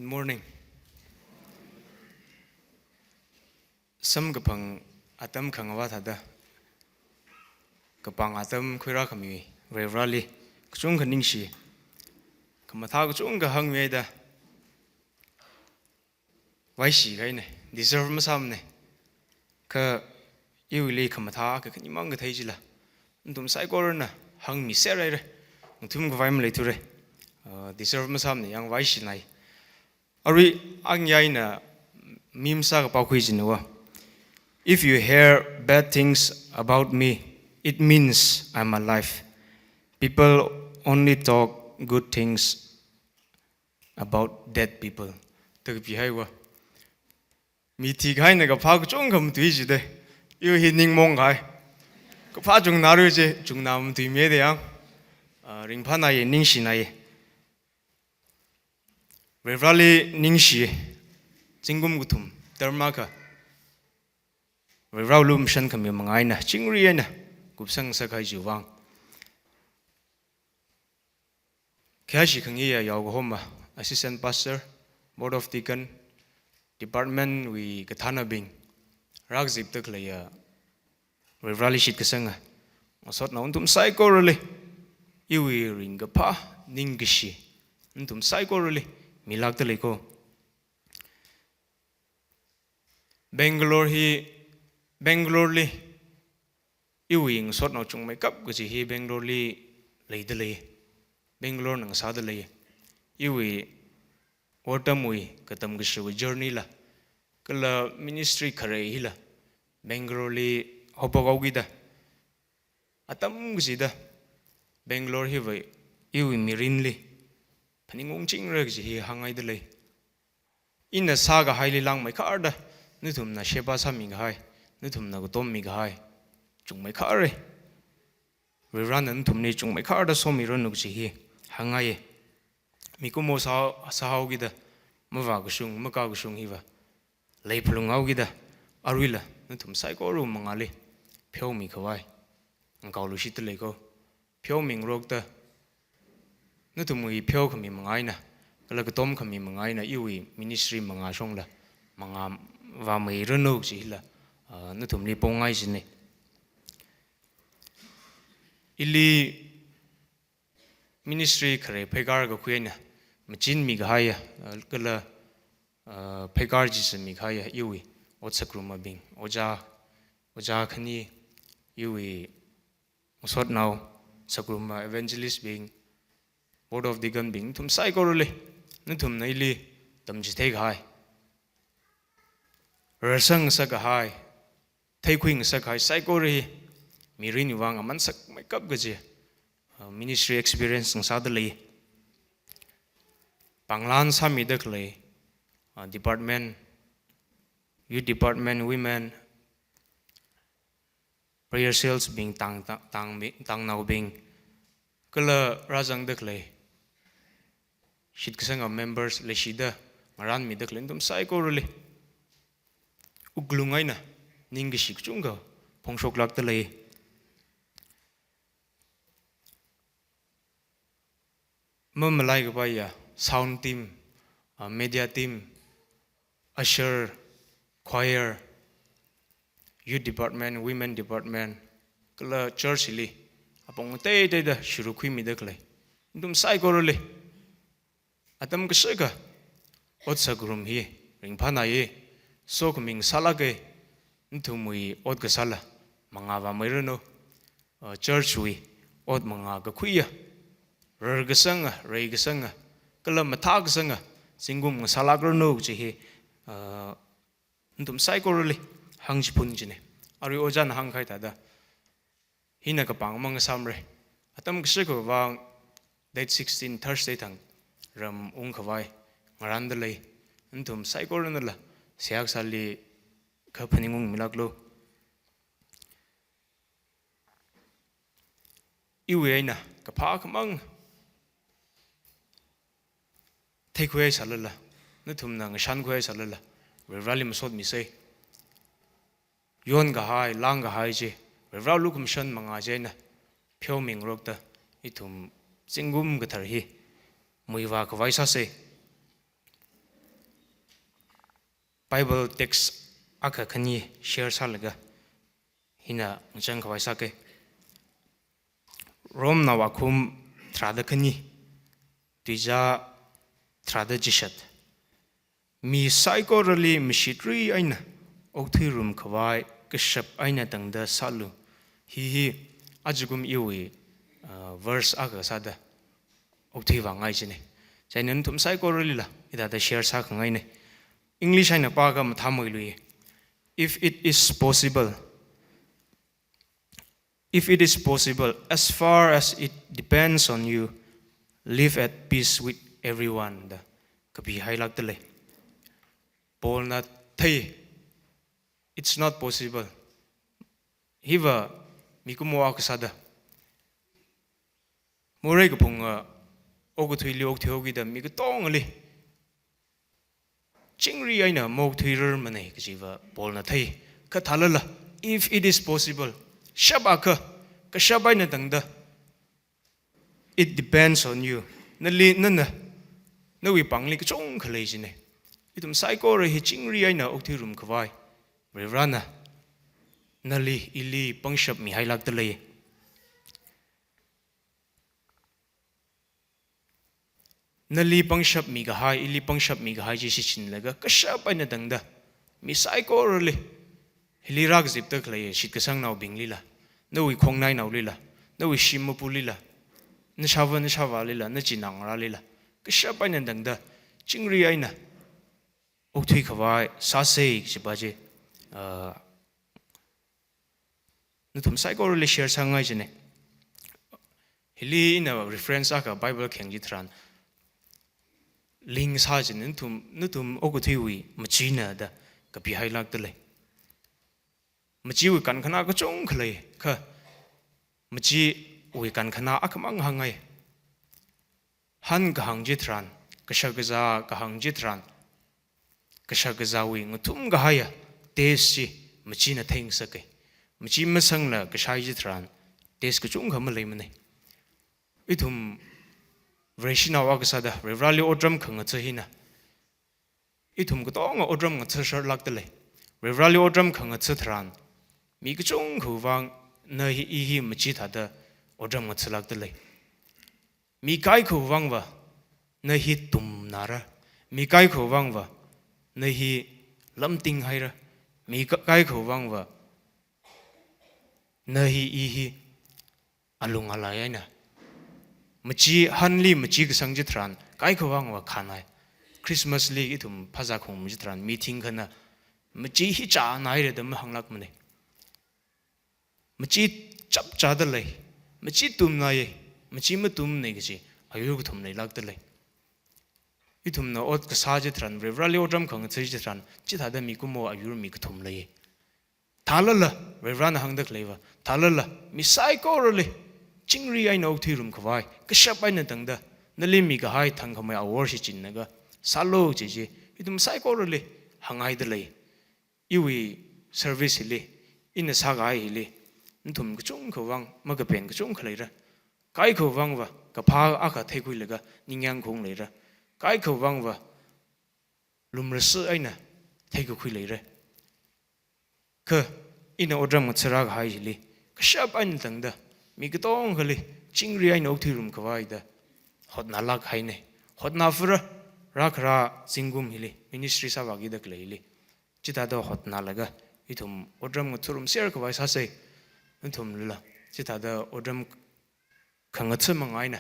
Good morning. Some kapang atam kangawa thada. Kapang atam kuira kami revrali. Kuchung kaningshi. Kamatha kuchung kahang meda. Waishi gaine. Deserve masamne. Ka iwili kamatha ka kanimang kathayjila. Ntum saigorna hang mi serere. Ntum gwaim leiture. Deserve masamne yang waishi nai. Ari ang yaina mimsa ka paukuijinwa. If you hear bad things about me, it means I'm alive. People only talk good things about dead people. Tức vì hay quá. Mi thì cái này cái phá cái chung không tùy gì đấy. Yêu hiện ninh mong cái. Cái phá chung nào rồi chứ, chung nào không tùy mẹ đấy à. Ring phá này ninh xì này. Về vali ninh xì. Chính gồm cái thùng. Dharma ka. Về rau lùm sân cầm miệng ngay nè, chính riêng nè, cụp sân sẽ khai chịu vang. Khi chỉ khang nghe giáo của hôm mà, assistant pastor, board of deacon, department we cái thana bing, rắc dịp tức là về rally shit cái sân à, mà sót nó tụm sai cô rồi, yêu ring cái pa, ning cái gì, tụm sai cô rồi, milak tới lấy cô. Bangalore li iwing sot no chung makeup ko chi hi Bangalore li leidele Bangalore nang sa de le iwi autumn wi katam ga shu journey la kala ministry khare hi la Bangalore li hopagaw gi da atam gi da Bangalore hi vai iwi mirin li phaningong ching ra gi hi hangai de le in sa ga hai li lang mai khar da nu thum na shepa sa mi ga hai nu thum na ko tom mi ga hai chung mai khar re we ran an thum ni chung mai khar da so mi ron nu chi hi hangai mi ko mo sa hau gi da ma wa ko sung ma ka ko sung hi wa lei phulung au gi da arwila nu thum sai ko ru manga le pheu mi khawai ang ka lu shi te le ko pheu ming rok ta nu thum mi pheu khami mangai na kala ko tom khami mangai na iwi ministry manga song la manga wa mai ron nu chi la nu thum ni pongai sin ne ili ministry khare phegar ga khuena machin mi ga haya kala phegar ji se mi khaya iwi otsakruma bing oja khani iwi musot now sakruma evangelist bing board of deacon bing thum sai ko le nu thum nei li tam ji thei gai rasang sa ga hai thei khwing sa khai sai ko ri mi rin wang aman sak make up gaje ministry experience ng sa dali panglan sa mi dak le department youth department women prayer sales being tang now being kala rajang dak le shit kasang members le shida maran mi dak le dum sai ko ri uglungai na ning shik chunga phongshok lak ta lei mamalai ga ya sound team media team usher choir youth department women department kala church li apong te da shuru khui mi dak le dum sai ko le atam ka shega ot sagrum hi ring phana ye so kuming salage nthumui ot ga sala manga wa mairano church wi ot manga ga khuya rer ga sanga rei ga sanga kala matha ga sanga singum sala gro no chi hi ntum sai ko le hang ji pun ji ne ari ojan hang khai ta da hina ka pang mang sam re atam ga ko wang date 16 Thursday thang ram ung khawai ngaran da le ntum sai ko na la siak sali ka phaningung milaklo iwe na ka pha khamang thei khwe salala nu thum na ngashan khwe salala we rally masod mi sei yon ga hai lang ga hai je we raw lukum shan manga je na phyo ming rok ta i thum chingum ga thar hi muiwa ka vaisa se Bible text aka khani share salaga hina ngchang khawai sake rom na wakhum trada khani tija trada jishat mi psychorally mishitri aina okthi room khawai kishap aina tangda salu hi ajugum iwi verse aka sada okthi wangai chine chainen thum psychorally la ida da share sa khangai ne English aina pa ga mathamoi lui if it is possible as far as it depends on you live at peace with everyone da kabi hailak tale Paul na thai it's not possible hiva mikumo aksada morai ko punga ogu thuili ok thiogi da mi ko tongali chingri aina mok thuirer mane kijiva Paul na thai ka thalala if it is possible shabaka ka shabai na tangda it depends on you nali nana nawi pangli ka chong khalai jine itum psycho re hi chingri aina okthi room khwai revrana nali ili pangshap mi hailak ta lei nali pangshap mi ga hai ili pangshap mi ga hai ji si chin laga ka shabai na tangda mi psycho re hilirak zip tak lei shit ka sang naw bingli la nawi khongnai naw lila nawi shimmu pulila na shawa lila na jinang ra lila ka shabai na tangda chingri aina okthi khawai sa sei sibaje nutum psycho le share sangai jene hili na reference aka bible khengji thran ling sa jin nutum okthi wi machina da ka bi hailak tale machi wi kan khana ko chong khlai kha machi wi kan khana akmang hangai han ga hangji thran kashagaza ga hangji thran kashagaza wi ngutum ga haya tesi machi na theng sakai machi masang la kashai ji thran tes ka chung kham lai mane ithum vreshina wa ga sada revrali odram khang cha hina ithum ko tong odram nga cha shar lak tale revrali odram khang cha thran mi ka chung khuwang na hi machi thada odram nga chalak tale mi kai khuwang wa na hi tum nara mi kai khuwang wa na hi lamting haira mi kai khuwang wa na hi alung alaya na machi hanli machi ka sangji thran kai khuwang wa khanai Christmas li ithum phaja khong mi thran meeting khana machi hi cha nai re dam hanglak mane machi chap cha da lai machi tum na ye machi ma tum nei gi ayu gu thum nei lak da lai ithum na ot ka sa je thran revrali odram khang chei je thran chi tha da mi ku mo ayu mi ku thum lai thalala revran hang dak leiwa thalala mi psycho role chingri ai no thi rum khwai ka shap ai na tang da nali mi ga hai thang khamai awar si chin na ga salo je je idum psycho role hangai da lai iwi service le in sa ga ai le nthum ku chung khawang ma ga pen ku chung khlai ra kai khawang wa ka pha aka thai kui laga ningyang khong lai ra kai khawang wa lumra su ai na thai ku kui lai ra ka ina odram ngachara ga hai li ka shap an tangda mi ka tong khali chingri ai no thi rum khawai da hot na lak hai ne hot na fura rakra singum hili ministry sa wagi dak lai li chita da hot na laga ithum odram ngachurum share khawai sa sei nthum lila chita da odram khangacha mangai na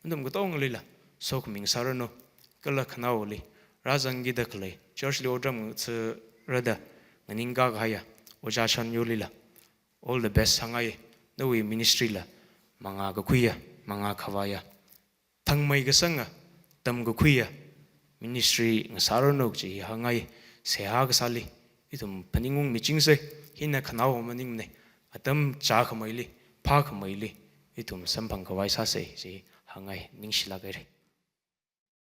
ndum ka tong lila sok ming sarano kala khanauli rajangi dak lai church li odram ngach rada nganinga ga ya Oja Shan Yolila. All the best hangai nawi ministry la manga ga kuya manga khawaya thangmai ga sanga tam ga kuya ministry ngasaronok ji hangai seha ga sali itum paningung meeting se hina khanau maning ne atam cha khamaili pha khamaili itum sampang ka waisa se ji hangai ningsila ga re